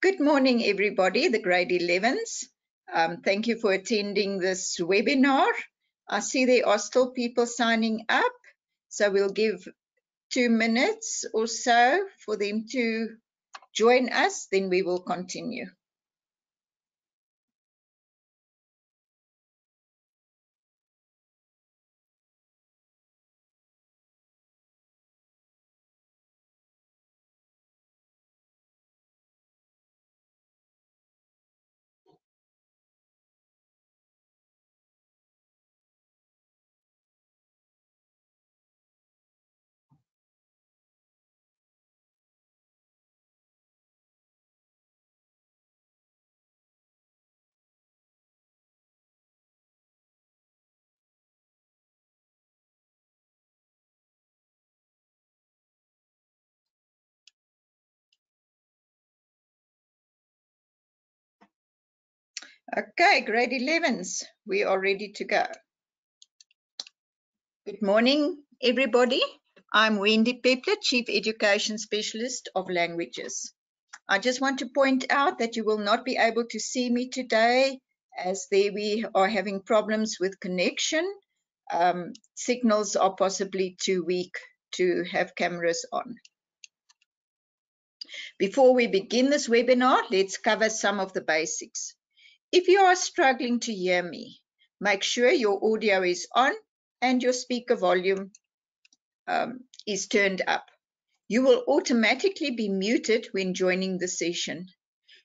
Good morning, everybody, the grade 11s. Thank you for attending this webinar. I see there are still people signing up, so we'll give 2 minutes or so for them to join us, then we will continue. Okay, grade 11s, we are ready to go. Good morning, everybody. I'm Wendy Pepler, Chief Education Specialist of Languages. I just want to point out that you will not be able to see me today, as there we are having problems with connection. Signals are possibly too weak to have cameras on. Before we begin this webinar, let's cover some of the basics. If you are struggling to hear me, make sure your audio is on and your speaker volume is turned up. You will automatically be muted when joining the session.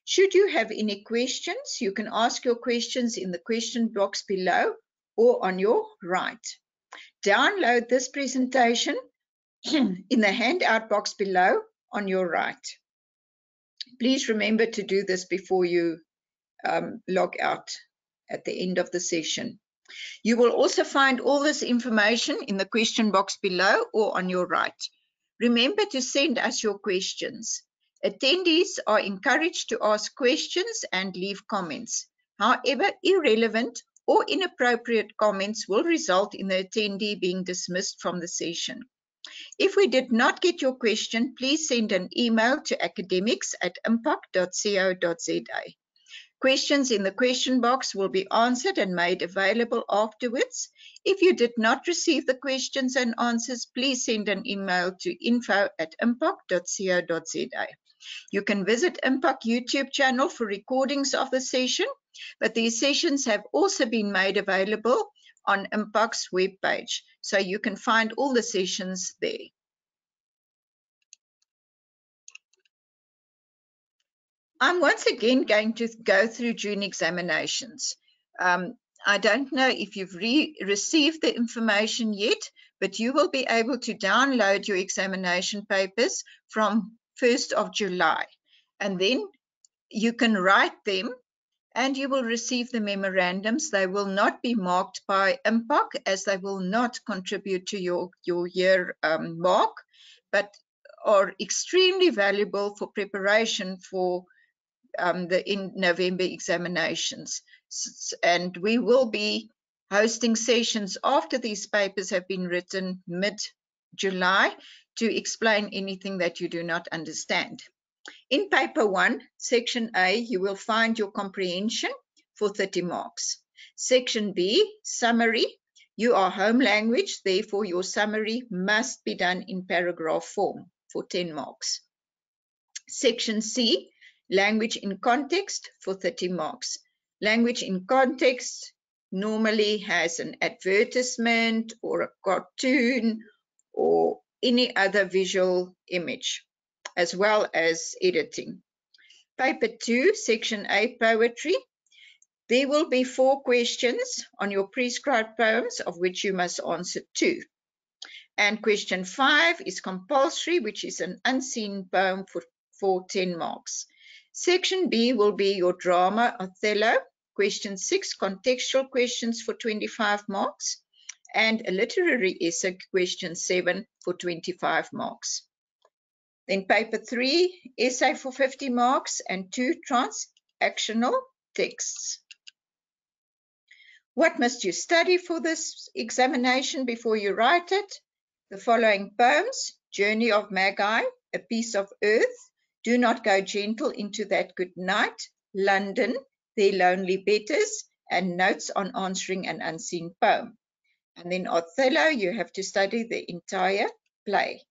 Should you have any questions, you can ask your questions in the question box below or on your right. Download this presentation in the handout box below on your right. Please remember to do this before you log out at the end of the session. You will also find all this information in the question box below or on your right. Remember to send us your questions. Attendees are encouraged to ask questions and leave comments. However, irrelevant or inappropriate comments will result in the attendee being dismissed from the session. If we did not get your question, please send an email to academics@impact.co.za. Questions in the question box will be answered and made available afterwards. If you did not receive the questions and answers, please send an email to info@impact.co.za. You can visit Impact YouTube channel for recordings of the session, but these sessions have also been made available on Impact's webpage, so you can find all the sessions there. I'm once again going to go through June examinations. I don't know if you've received the information yet, but you will be able to download your examination papers from 1st of July. And then you can write them and you will receive the memorandums. They will not be marked by Impact, as they will not contribute to your year mark, but are extremely valuable for preparation for the November examinations. And we will be hosting sessions after these papers have been written mid-July to explain anything that you do not understand. In paper 1, section A, you will find your comprehension for 30 marks. Section B, summary. You are home language, therefore your summary must be done in paragraph form for 10 marks. Section C, language in context for 30 marks. Language in context normally has an advertisement or a cartoon or any other visual image, as well as editing. Paper 2, section A, poetry. There will be 4 questions on your prescribed poems, of which you must answer 2. And question 5 is compulsory, which is an unseen poem for 10 marks. Section B will be your drama, Othello. Question 6, contextual questions for 25 marks. And a literary essay, question 7 for 25 marks. Then paper 3, essay for 50 marks and 2 transactional texts. What must you study for this examination before you write it? The following poems: Journey of Magi, A Piece of Earth, Do not go gentle into that good night. London, Their Lonely Betters, and Notes on Answering an Unseen Poem. And then Othello, you have to study the entire play.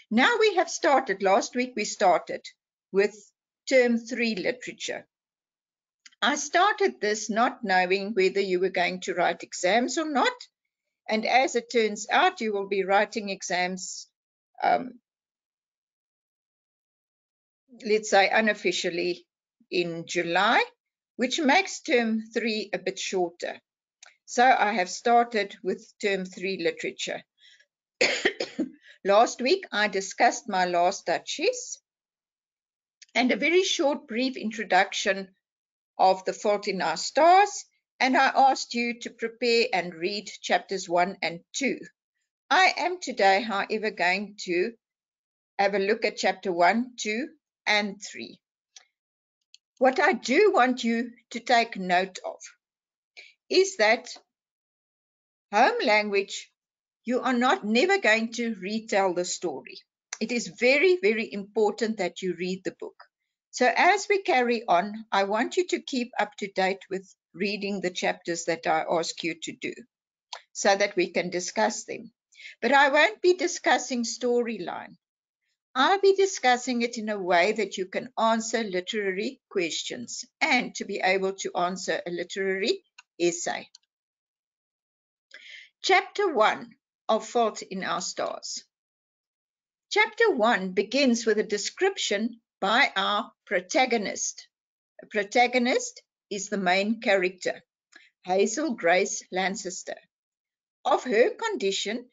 Now we have started, last week we started with Term 3 literature. I started this not knowing whether you were going to write exams or not. And as it turns out, you will be writing exams, let's say unofficially in July, which makes Term 3 a bit shorter. So I have started with Term 3 literature. Last week, I discussed my last Duchess and a very short, brief introduction of The Fault in Our Stars, and I asked you to prepare and read chapters 1 and 2. I am today, however, going to have a look at chapter 1, 2, and 3. What I do want you to take note of is that home language, you are never going to retell the story. It is very, very important that you read the book. So as we carry on, I want you to keep up to date with reading the chapters that I ask you to do so that we can discuss them. But I won't be discussing storyline. I'll be discussing it in a way that you can answer literary questions and to be able to answer a literary essay. Chapter 1 of Fault in Our Stars. Chapter 1 begins with a description by our protagonist. A protagonist is the main character, Hazel Grace Lancaster, of her condition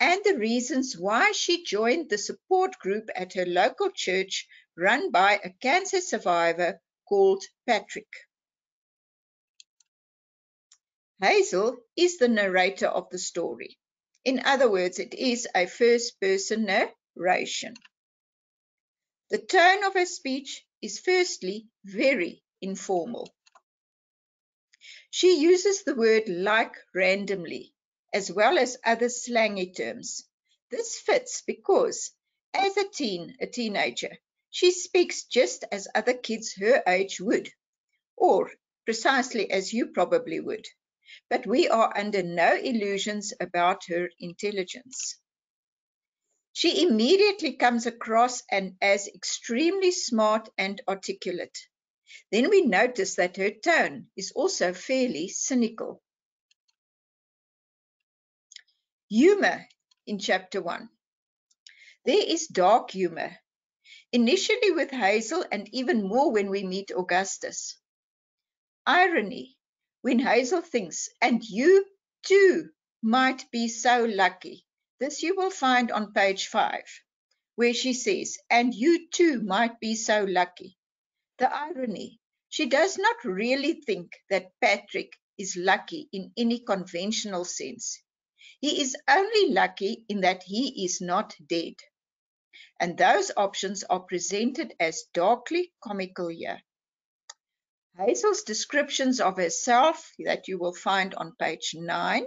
and the reasons why she joined the support group at her local church run by a cancer survivor called Patrick. Hazel is the narrator of the story. In other words, it is a first-person narration. The tone of her speech is firstly very informal. She uses the word like randomly, as well as other slangy terms. This fits because, as a teenager, she speaks just as other kids her age would, or precisely as you probably would. But we are under no illusions about her intelligence. She immediately comes across as extremely smart and articulate. Then we notice that her tone is also fairly cynical. Humor in chapter 1. There is dark humor, initially with Hazel and even more when we meet Augustus. Irony, when Hazel thinks, and you too might be so lucky. This you will find on page 5, where she says, and you too might be so lucky. The irony, she does not really think that Patrick is lucky in any conventional sense. He is only lucky in that he is not dead. And those options are presented as darkly comical here. Hazel's descriptions of herself that you will find on page 9,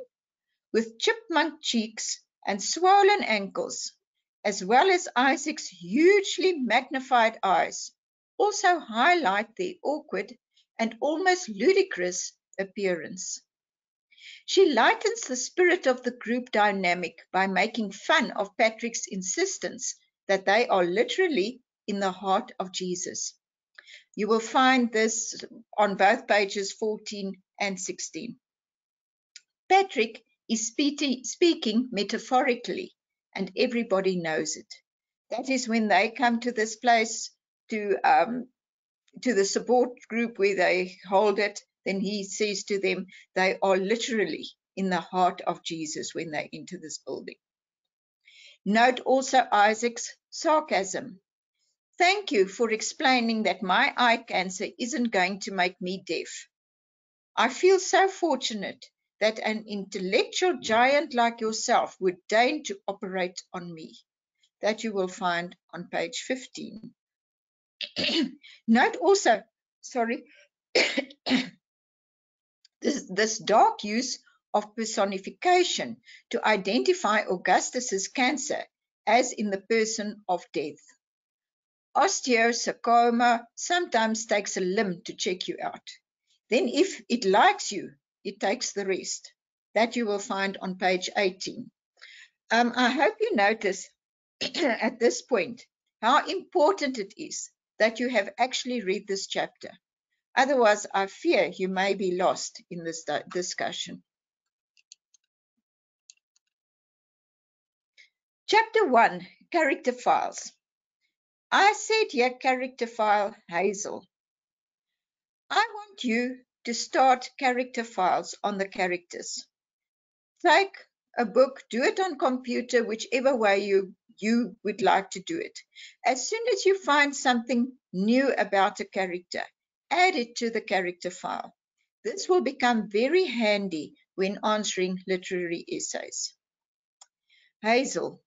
with chipmunk cheeks and swollen ankles, as well as Isaac's hugely magnified eyes, also highlight their awkward and almost ludicrous appearance. She lightens the spirit of the group dynamic by making fun of Patrick's insistence that they are literally in the heart of Jesus. You will find this on both pages 14 and 16. Patrick is speaking metaphorically, and everybody knows it. That is when they come to this place to the support group where they hold it, then he says to them, they are literally in the heart of Jesus when they enter this building. Note also Isaac's sarcasm. Thank you for explaining that my eye cancer isn't going to make me deaf. I feel so fortunate that an intellectual giant like yourself would deign to operate on me. That you will find on page 15. Note also, this dark use of personification to identify Augustus's cancer as in the person of death. Osteosarcoma sometimes takes a limb to check you out. Then if it likes you, it takes the rest. That you will find on page 18. I hope you notice at this point how important it is that you have actually read this chapter. Otherwise, I fear you may be lost in this discussion. Chapter 1, Character Files. I said here character file Hazel. I want you to start character files on the characters. Take a book, do it on computer, whichever way you would like to do it. As soon as you find something new about a character, add it to the character file. This will become very handy when answering literary essays. Hazel.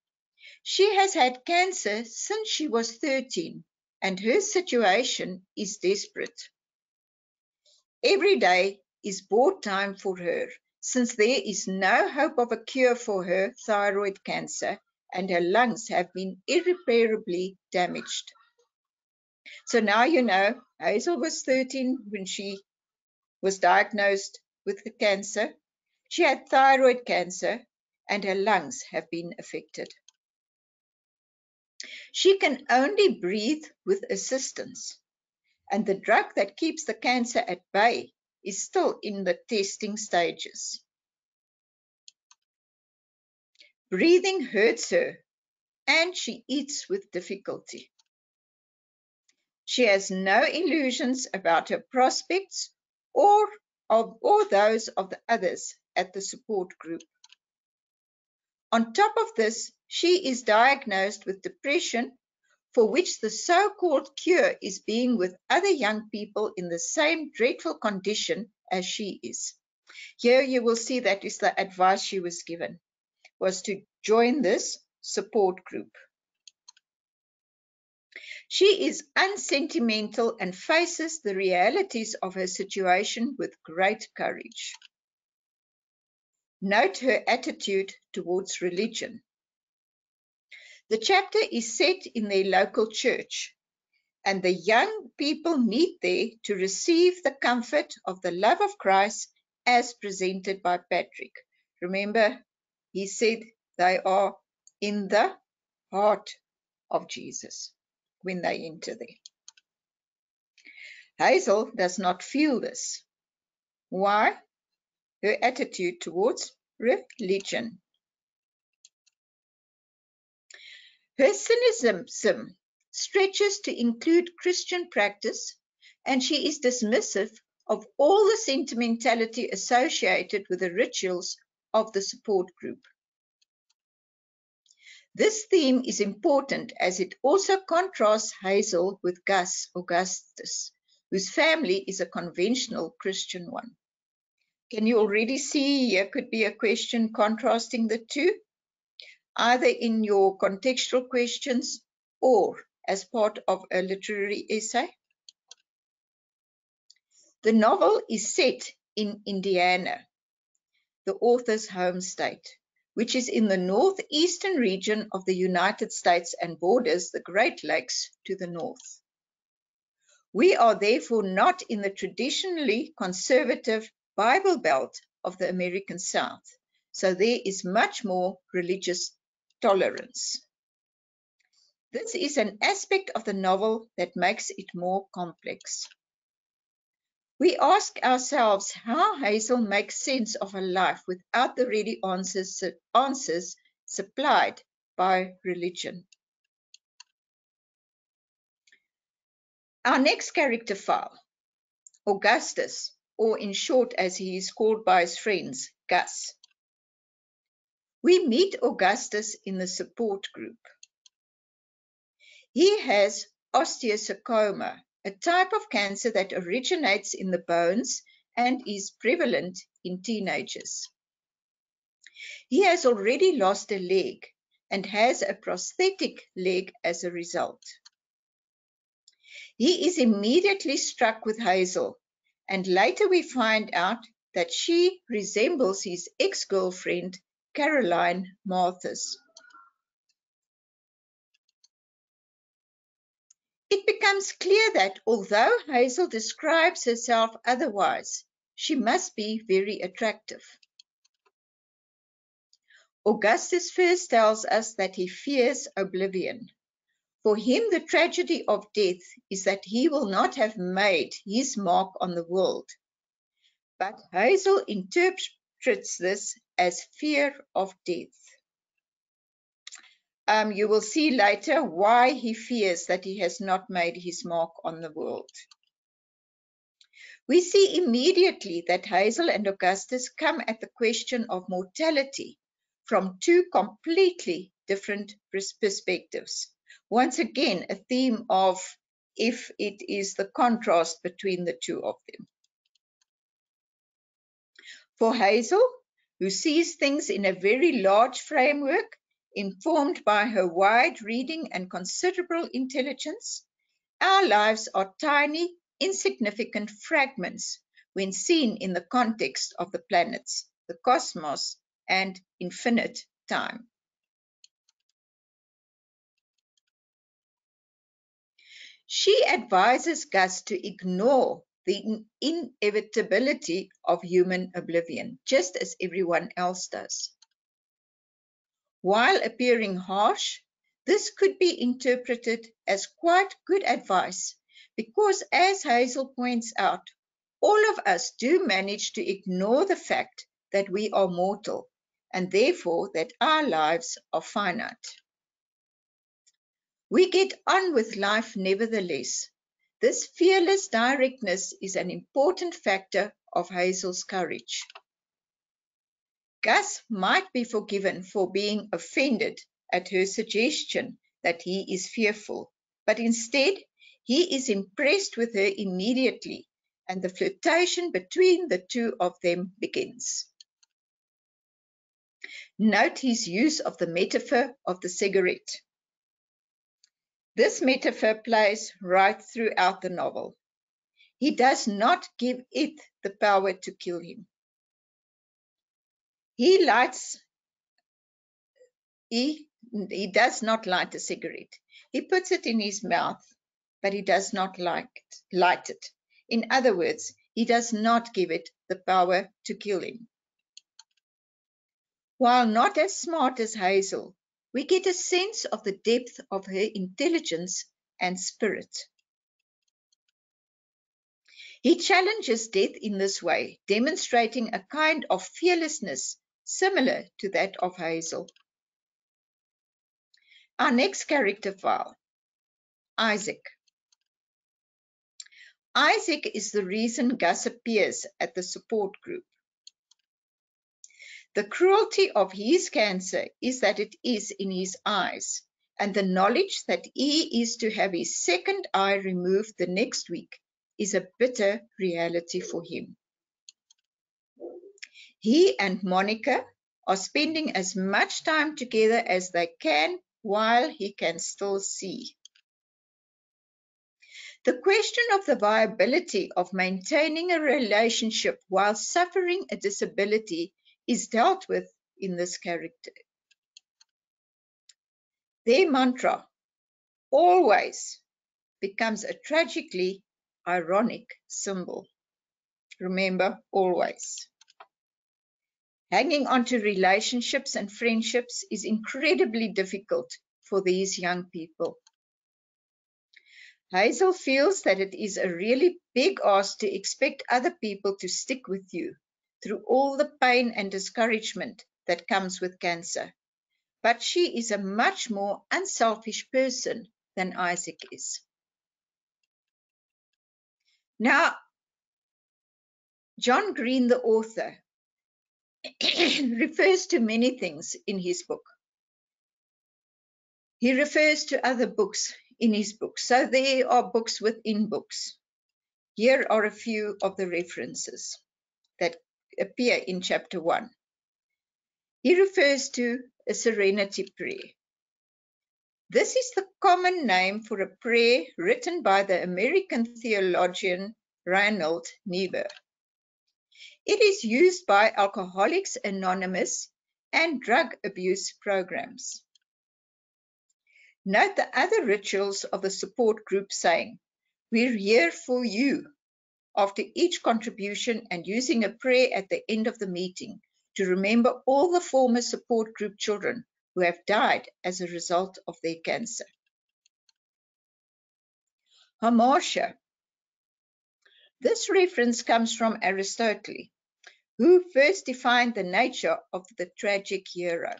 She has had cancer since she was 13, and her situation is desperate. Every day is board time for her, since there is no hope of a cure for her thyroid cancer, and her lungs have been irreparably damaged. So now you know, Hazel was 13 when she was diagnosed with the cancer. She had thyroid cancer, and her lungs have been affected. She can only breathe with assistance, and the drug that keeps the cancer at bay is still in the testing stages. Breathing hurts her, and she eats with difficulty. She has no illusions about her prospects or those of the others at the support group. On top of this, she is diagnosed with depression, for which the so-called cure is being with other young people in the same dreadful condition as she is. Here you will see that is the advice she was given, was to join this support group. She is unsentimental and faces the realities of her situation with great courage. Note her attitude towards religion. The chapter is set in their local church, and the young people meet there to receive the comfort of the love of Christ as presented by Patrick. Remember, he said they are in the heart of Jesus when they enter there. Hazel does not feel this. Why? Her attitude towards religion. Her cynicism stretches to include Christian practice, and she is dismissive of all the sentimentality associated with the rituals of the support group. This theme is important as it also contrasts Hazel with Augustus, whose family is a conventional Christian one. Can you already see here could be a question contrasting the two, either in your contextual questions or as part of a literary essay? The novel is set in Indiana, the author's home state, which is in the northeastern region of the United States and borders the Great Lakes to the north. We are therefore not in the traditionally conservative Bible Belt of the American South, so there is much more religious tolerance. This is an aspect of the novel that makes it more complex. We ask ourselves how Hazel makes sense of her life without the ready answers supplied by religion. Our next character file, Augustus, or in short as he is called by his friends, Gus. We meet Augustus in the support group. He has osteosarcoma, a type of cancer that originates in the bones and is prevalent in teenagers. He has already lost a leg and has a prosthetic leg as a result. He is immediately struck with Hazel, and later we find out that she resembles his ex-girlfriend, Caroline Mathis. It becomes clear that although Hazel describes herself otherwise, she must be very attractive. Augustus first tells us that he fears oblivion. For him, the tragedy of death is that he will not have made his mark on the world. But Hazel interprets this as fear of death. You will see later why he fears that he has not made his mark on the world. We see immediately that Hazel and Augustus come at the question of mortality from two completely different perspectives. Once again, a theme of if it is the contrast between the two of them. For Hazel, who sees things in a very large framework, informed by her wide reading and considerable intelligence, our lives are tiny, insignificant fragments when seen in the context of the planets, the cosmos, and infinite time. She advises Gus to ignore the inevitability of human oblivion, just as everyone else does. While appearing harsh, this could be interpreted as quite good advice because, as Hazel points out, all of us do manage to ignore the fact that we are mortal and therefore that our lives are finite. We get on with life nevertheless. This fearless directness is an important factor of Hazel's courage. Gus might be forgiven for being offended at her suggestion that he is fearful, but instead he is impressed with her immediately, and the flirtation between the two of them begins. Note his use of the metaphor of the cigarette. This metaphor plays right throughout the novel. He does not give it the power to kill him. He does not light a cigarette. He puts it in his mouth, but he does not light it. In other words, he does not give it the power to kill him. While not as smart as Hazel, we get a sense of the depth of her intelligence and spirit. He challenges death in this way, demonstrating a kind of fearlessness similar to that of Hazel. Our next character file, Isaac. Isaac is the reason Gus appears at the support group. The cruelty of his cancer is that it is in his eyes, and the knowledge that he is to have his second eye removed the next week is a bitter reality for him. He and Monica are spending as much time together as they can while he can still see. The question of the viability of maintaining a relationship while suffering a disability is dealt with in this character. Their mantra, always, becomes a tragically ironic symbol. Remember, always. Hanging on to relationships and friendships is incredibly difficult for these young people. Hazel feels that it is a really big ask to expect other people to stick with you through all the pain and discouragement that comes with cancer. But she is a much more unselfish person than Isaac is. Now, John Green, the author, refers to many things in his book. He refers to other books in his book. So there are books within books. Here are a few of the references that appear in chapter 1. He refers to a serenity prayer. This is the common name for a prayer written by the American theologian Reinhold Niebuhr. It is used by Alcoholics Anonymous and drug abuse programs. Note the other rituals of the support group saying, "We're here for you," after each contribution, and using a prayer at the end of the meeting to remember all the former support group children who have died as a result of their cancer. Hamartia. This reference comes from Aristotle, who first defined the nature of the tragic hero.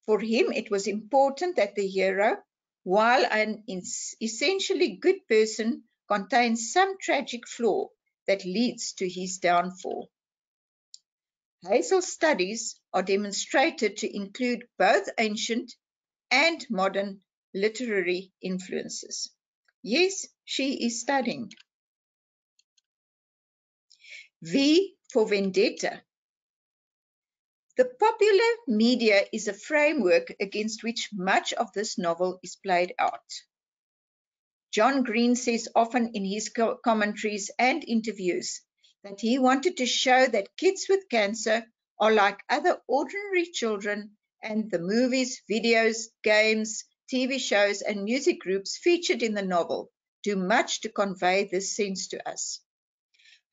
For him, it was important that the hero, while an essentially good person, contains some tragic flaw that leads to his downfall. Hazel's studies are demonstrated to include both ancient and modern literary influences. Yes, she is studying. V for Vendetta. The popular media is a framework against which much of this novel is played out. John Green says often in his commentaries and interviews that he wanted to show that kids with cancer are like other ordinary children, and the movies, videos, games, TV shows, and music groups featured in the novel do much to convey this sense to us.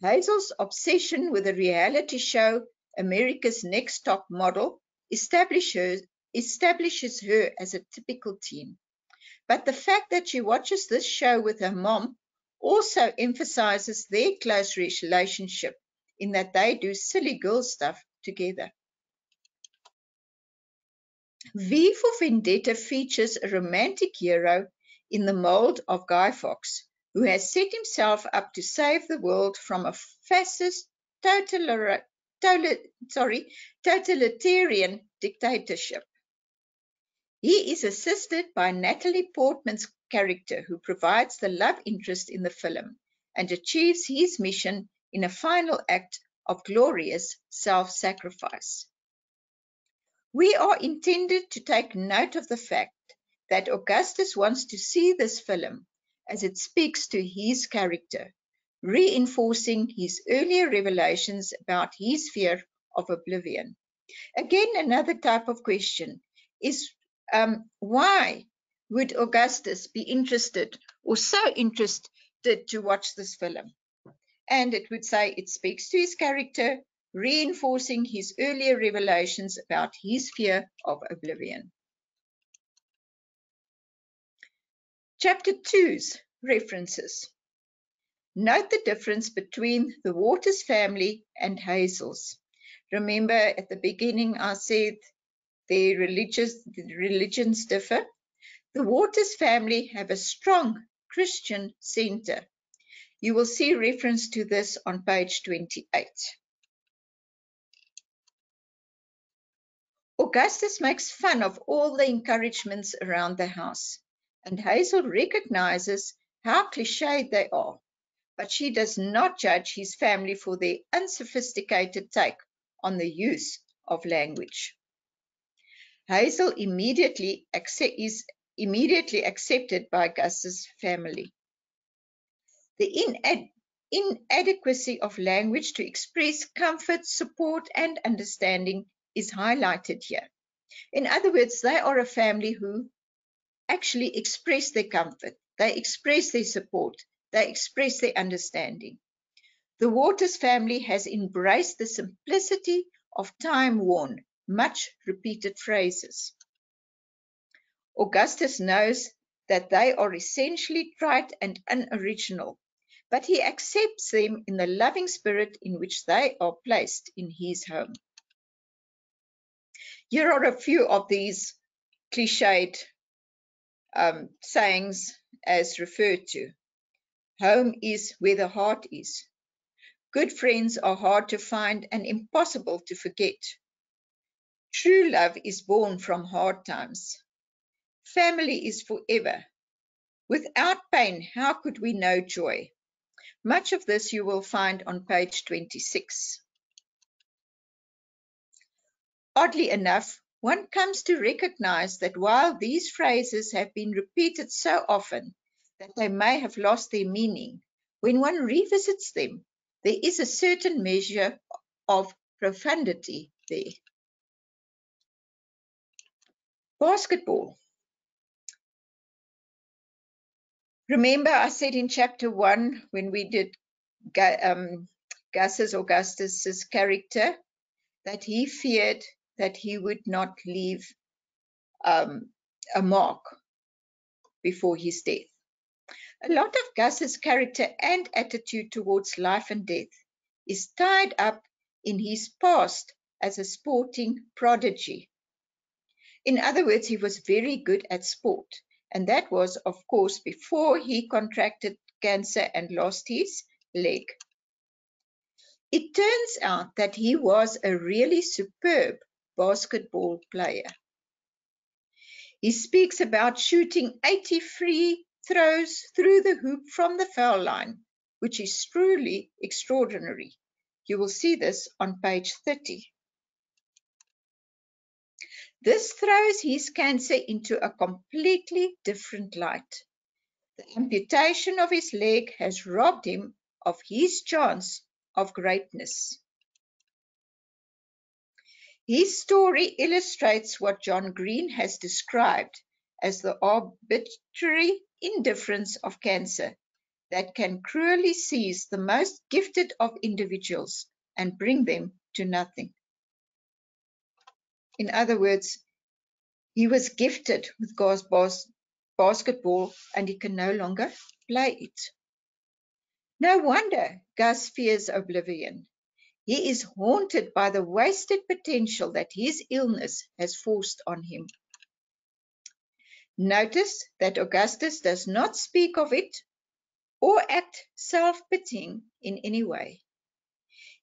Hazel's obsession with the reality show America's Next Top Model establishes her as a typical teen. But the fact that she watches this show with her mom also emphasizes their close relationship in that they do silly girl stuff together. V for Vendetta features a romantic hero in the mold of Guy Fawkes, who has set himself up to save the world from a fascist totalitarian dictatorship. He is assisted by Natalie Portman's character, who provides the love interest in the film and achieves his mission in a final act of glorious self-sacrifice. We are intended to take note of the fact that Augustus wants to see this film as it speaks to his character, reinforcing his earlier revelations about his fear of oblivion. Again, another type of question is why would Augustus be interested or so interested to watch this film? And it would say it speaks to his character, reinforcing his earlier revelations about his fear of oblivion. Chapter 2's references. Note the difference between the Waters family and Hazel's. Remember at the beginning I said the religions differ. The Waters family have a strong Christian center. You will see reference to this on page 28. Augustus makes fun of all the encouragements around the house, and Hazel recognizes how cliched they are, but she does not judge his family for their unsophisticated take on the use of language. Hazel is immediately accepted by Gus's family. The inadequacy of language to express comfort, support, and understanding is highlighted here. In other words, they are a family who actually express their comfort, they express their support, they express their understanding. The Waters family has embraced the simplicity of time-worn, much repeated phrases. Augustus knows that they are essentially trite and unoriginal, but he accepts them in the loving spirit in which they are placed in his home. Here are a few of these cliched sayings as referred to. Home is where the heart is. Good friends are hard to find and impossible to forget. True love is born from hard times. Family is forever. Without pain, how could we know joy? Much of this you will find on page 26. Oddly enough, one comes to recognize that while these phrases have been repeated so often that they may have lost their meaning, when one revisits them, there is a certain measure of profundity there. Basketball. Remember, I said in chapter 1 when we did Augustus's character that he feared that he would not leave a mark before his death. A lot of Gus's character and attitude towards life and death is tied up in his past as a sporting prodigy. In other words, he was very good at sport, and that was, of course, before he contracted cancer and lost his leg. It turns out that he was a really superb basketball player. He speaks about shooting 80 free throws through the hoop from the foul line, which is truly extraordinary. You will see this on page 30. This throws his cancer into a completely different light. The amputation of his leg has robbed him of his chance of greatness. His story illustrates what John Green has described as the arbitrary indifference of cancer that can cruelly seize the most gifted of individuals and bring them to nothing. In other words, he was gifted with basketball and he can no longer play it. No wonder Gus fears oblivion. He is haunted by the wasted potential that his illness has forced on him. Notice that Augustus does not speak of it or act self-pitying in any way.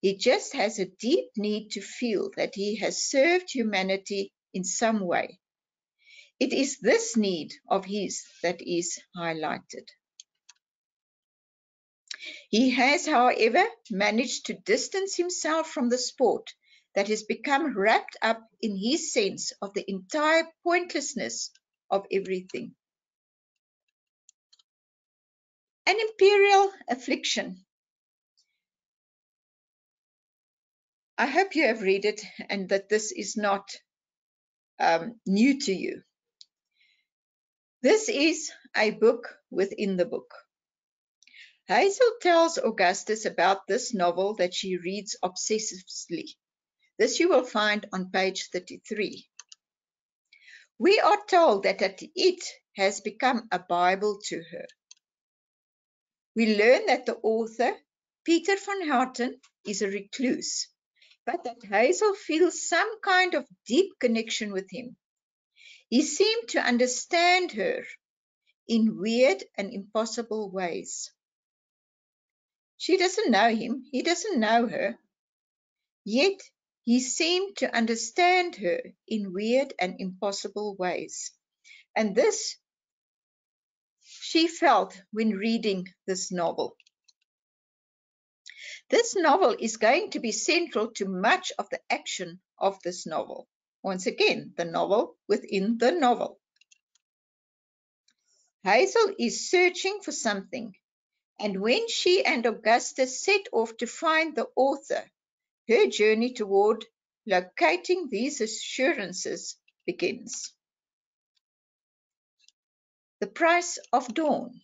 He just has a deep need to feel that he has served humanity in some way. It is this need of his that is highlighted. He has, however, managed to distance himself from the sport that has become wrapped up in his sense of the entire pointlessness of everything. An imperial affliction. I hope you have read it and that this is not new to you. This is a book within the book. Hazel tells Augustus about this novel that she reads obsessively. This you will find on page 33. We are told that it has become a Bible to her. We learn that the author, Peter van Houten, is a recluse, but that Hazel feels some kind of deep connection with him. He seemed to understand her in weird and impossible ways. She doesn't know him, he doesn't know her. Yet he seemed to understand her in weird and impossible ways. And this she felt when reading this novel. This novel is going to be central to much of the action of this novel. Once again, the novel within the novel. Hazel is searching for something, and when she and Augustus set off to find the author, her journey toward locating these assurances begins. The Price of Dawn.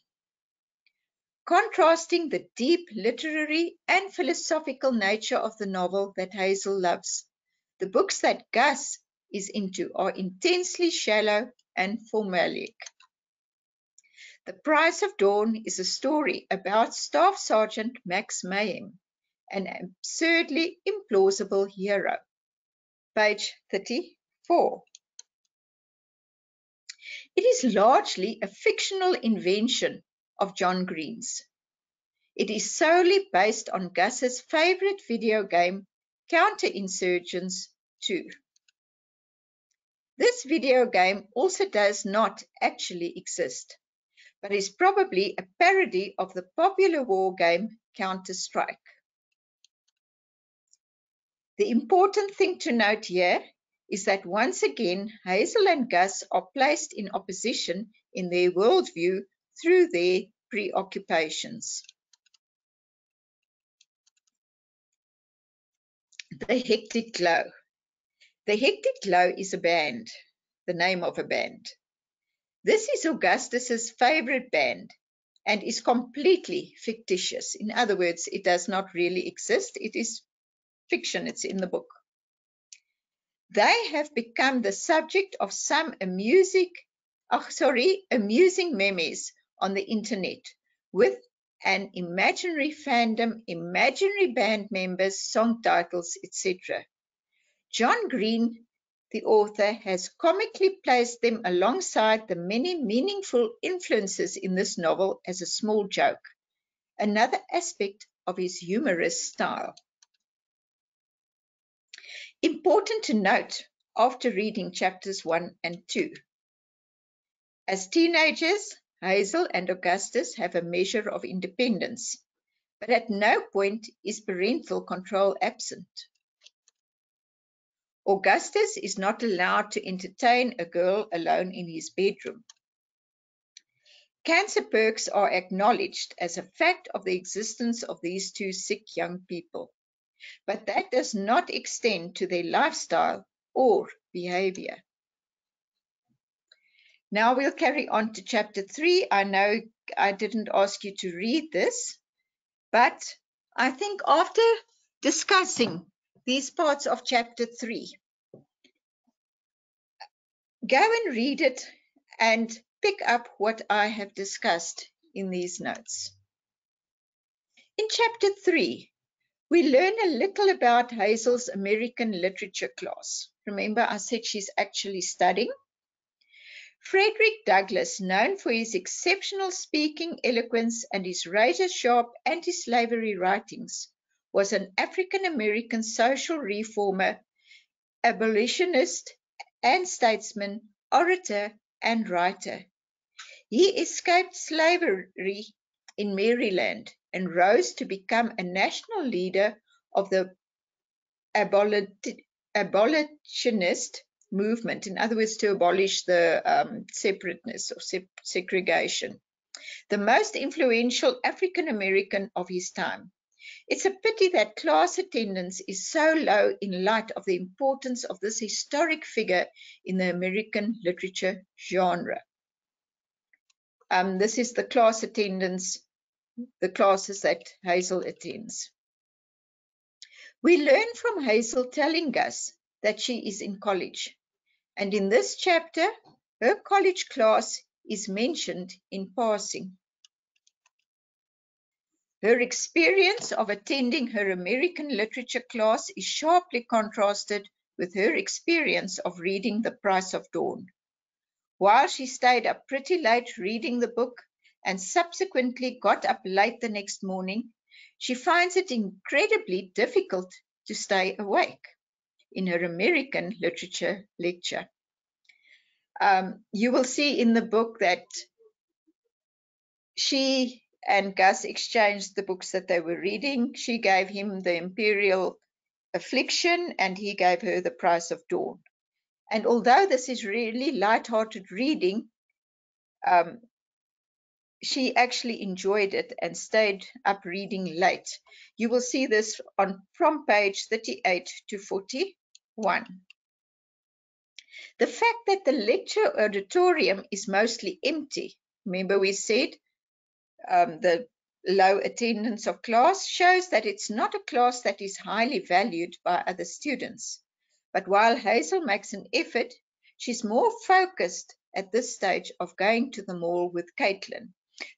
Contrasting the deep literary and philosophical nature of the novel that Hazel loves, the books that Gus is into are intensely shallow and formulaic. The Price of Dawn is a story about Staff Sergeant Max Mayhem, an absurdly implausible hero. Page 34. It is largely a fictional invention of John Green's. It is solely based on Gus's favorite video game, Counterinsurgents 2. This video game also does not actually exist, but is probably a parody of the popular war game Counter-Strike. The important thing to note here is that once again, Hazel and Gus are placed in opposition in their worldview through their preoccupations. The Hectic Glow. The Hectic Glow is a band, the name of a band. This is Augustus's favorite band, and is completely fictitious. In other words, it does not really exist. It is fiction. It's in the book. They have become the subject of some amusing memes on the internet with an imaginary fandom, imaginary band members, song titles, etc. John Green, the author, has comically placed them alongside the many meaningful influences in this novel as a small joke, another aspect of his humorous style. Important to note after reading chapters 1 and 2. As teenagers, Hazel and Augustus have a measure of independence, but at no point is parental control absent. Augustus is not allowed to entertain a girl alone in his bedroom. Cancer perks are acknowledged as a fact of the existence of these two sick young people, but that does not extend to their lifestyle or behavior. Now we'll carry on to chapter 3. I know I didn't ask you to read this, but I think after discussing these parts of chapter 3, go and read it and pick up what I have discussed in these notes. In chapter 3, we learn a little about Hazel's American literature class. Remember, I said she's actually studying. Frederick Douglass, known for his exceptional speaking eloquence and his razor-sharp anti-slavery writings, was an African-American social reformer, abolitionist, and statesman, orator, and writer. He escaped slavery in Maryland and rose to become a national leader of the abolitionist movement, in other words, to abolish the separateness or segregation, the most influential African American of his time. It's a pity that class attendance is so low in light of the importance of this historic figure in the American literature genre. This is the class attendance, the classes that Hazel attends. We learn from Hazel telling us that she is in college. And in this chapter, her college class is mentioned in passing. Her experience of attending her American literature class is sharply contrasted with her experience of reading The Price of Dawn. While she stayed up pretty late reading the book and subsequently got up late the next morning, she finds it incredibly difficult to stay awake in her American literature lecture. You will see in the book that she and Gus exchanged the books that they were reading. She gave him The Imperial Affliction and he gave her The Price of Dawn. And although this is really light-hearted reading, she actually enjoyed it and stayed up reading late. You will see this from page 38 to 41. The fact that the lecture auditorium is mostly empty, remember we said the low attendance of class, shows that it's not a class that is highly valued by other students. But while Hazel makes an effort, she's more focused at this stage of going to the mall with Kaitlin.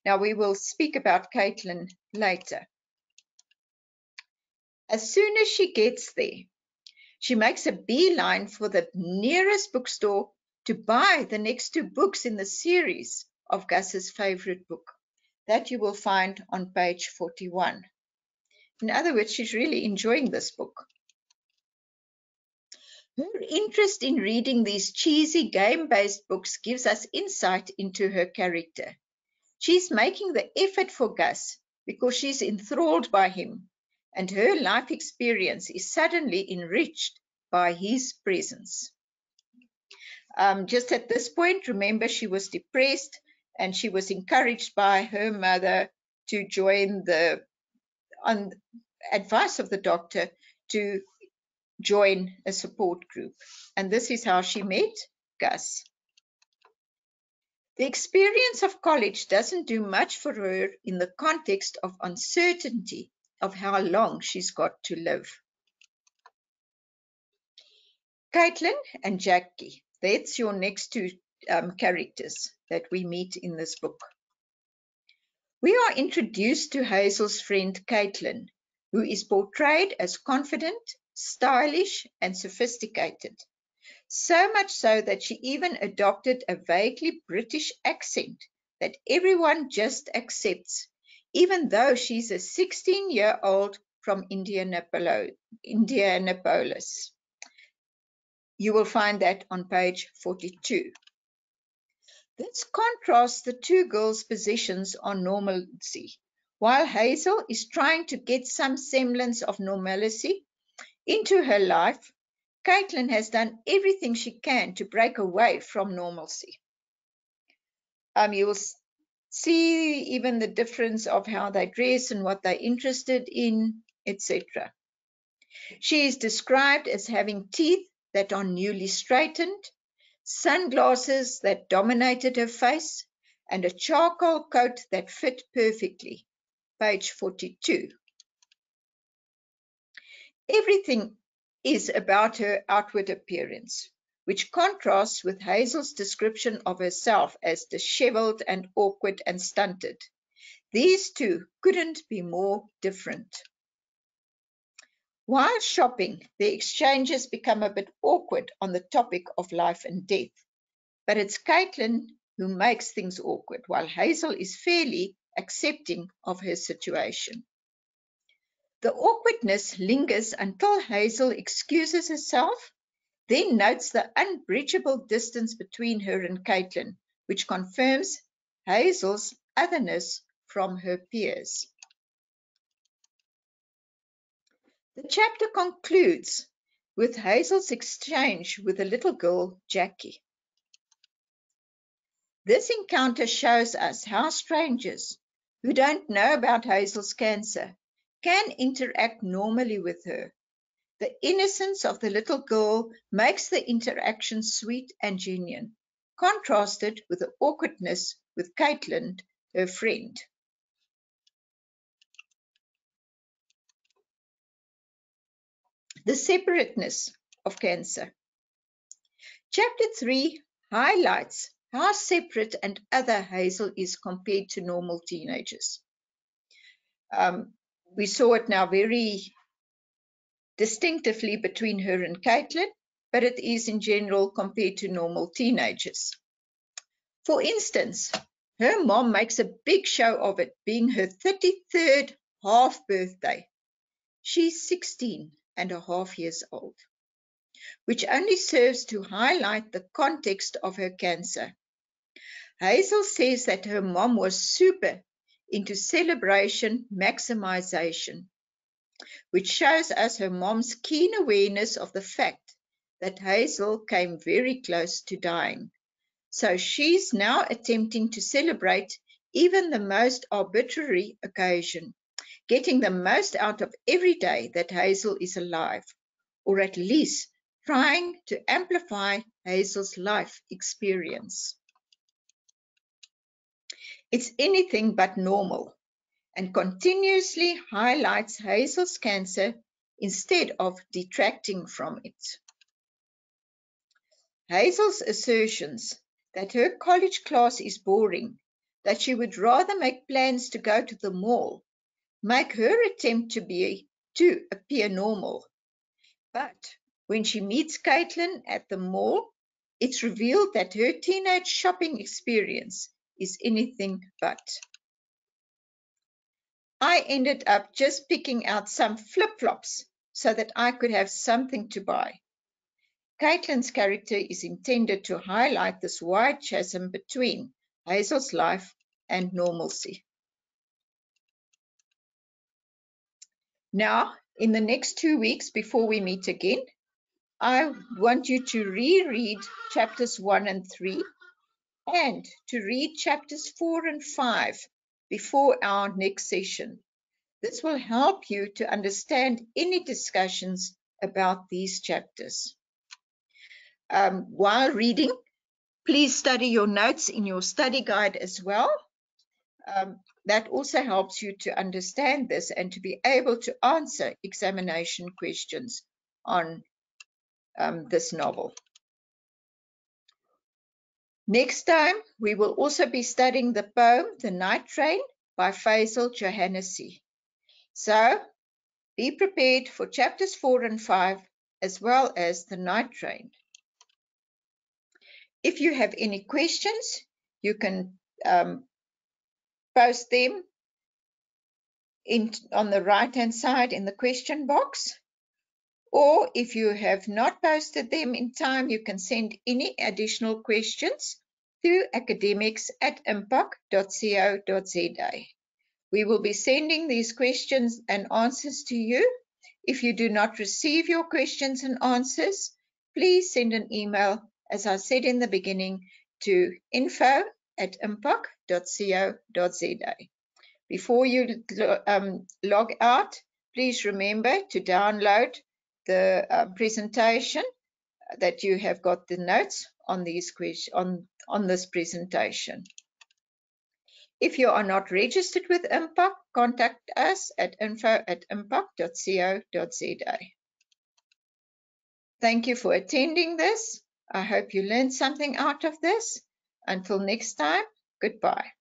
Now we will speak about Kaitlin later. As soon as she gets there, she makes a beeline for the nearest bookstore to buy the next 2 books in the series of Gus's favorite book. That you will find on page 41. In other words, she's really enjoying this book. Her interest in reading these cheesy game-based books gives us insight into her character. She's making the effort for Gus because she's enthralled by him, and her life experience is suddenly enriched by his presence. Just at this point, remember, she was depressed and she was encouraged by her mother to join on advice of the doctor, to join a support group. And this is how she met Gus. The experience of college doesn't do much for her in the context of uncertainty of how long she's got to live. Kaitlin and Jackie, that's your next two characters that we meet in this book. We are introduced to Hazel's friend Kaitlin, who is portrayed as confident, stylish, and sophisticated. So much so that she even adopted a vaguely British accent that everyone just accepts, even though she's a 16-year-old from Indianapolis. You will find that on page 42. This contrasts the two girls' positions on normalcy. While Hazel is trying to get some semblance of normalcy into her life, Kaitlin has done everything she can to break away from normalcy. You will see even the difference of how they dress and what they're interested in, etc. She is described as having teeth that are newly straightened, sunglasses that dominated her face, and a charcoal coat that fit perfectly. Page 42. Everything is about her outward appearance, which contrasts with Hazel's description of herself as disheveled and awkward and stunted. These two couldn't be more different. While shopping, the exchanges become a bit awkward on the topic of life and death. But it's Kaitlin who makes things awkward, while Hazel is fairly accepting of her situation. The awkwardness lingers until Hazel excuses herself, then notes the unbridgeable distance between her and Kaitlin, which confirms Hazel's otherness from her peers. The chapter concludes with Hazel's exchange with the little girl, Jackie. This encounter shows us how strangers who don't know about Hazel's cancer can interact normally with her. The innocence of the little girl makes the interaction sweet and genuine, contrasted with the awkwardness with Kaitlin, her friend. The separateness of cancer. Chapter 3 highlights how separate and other Hazel is compared to normal teenagers. We saw it now very distinctively between her and Kaitlin, but it is in general compared to normal teenagers. For instance, her mom makes a big show of it being her 33rd half birthday. She's 16 and a half years old, which only serves to highlight the context of her cancer. Hazel says that her mom was super into celebration maximization, which shows us her mom's keen awareness of the fact that Hazel came very close to dying. So she's now attempting to celebrate even the most arbitrary occasion, getting the most out of every day that Hazel is alive, or at least trying to amplify Hazel's life experience. It's anything but normal and continuously highlights Hazel's cancer instead of detracting from it. Hazel's assertions that her college class is boring, that she would rather make plans to go to the mall, make her attempt to appear normal. But when she meets Kaitlin at the mall, it's revealed that her teenage shopping experience is anything but. I ended up just picking out some flip-flops so that I could have something to buy. Kaitlin's character is intended to highlight this wide chasm between Hazel's life and normalcy. Now, in the next 2 weeks before we meet again, I want you to reread chapters 1 and 3 and to read chapters 4 and 5 before our next session. This will help you to understand any discussions about these chapters. While reading, Please study your notes in your study guide as well. That also helps you to understand this and to be able to answer examination questions on this novel. Next time, we will also be studying the poem The Night Train by Faisal Johannisi. So, be prepared for chapters 4 and 5 as well as The Night Train. If you have any questions, you can post them on the right-hand side in the question box. Or if you have not posted them in time, you can send any additional questions to academics@impact.co.za. We will be sending these questions and answers to you. If you do not receive your questions and answers, please send an email, as I said in the beginning, to info@impact.co.za. Before you log out, please remember to download the presentation that you have got the notes on these questions on this presentation. If you are not registered with Impact, contact us at info@impact.co.za. Thank you for attending this. I hope you learned something out of this. Until next time, goodbye.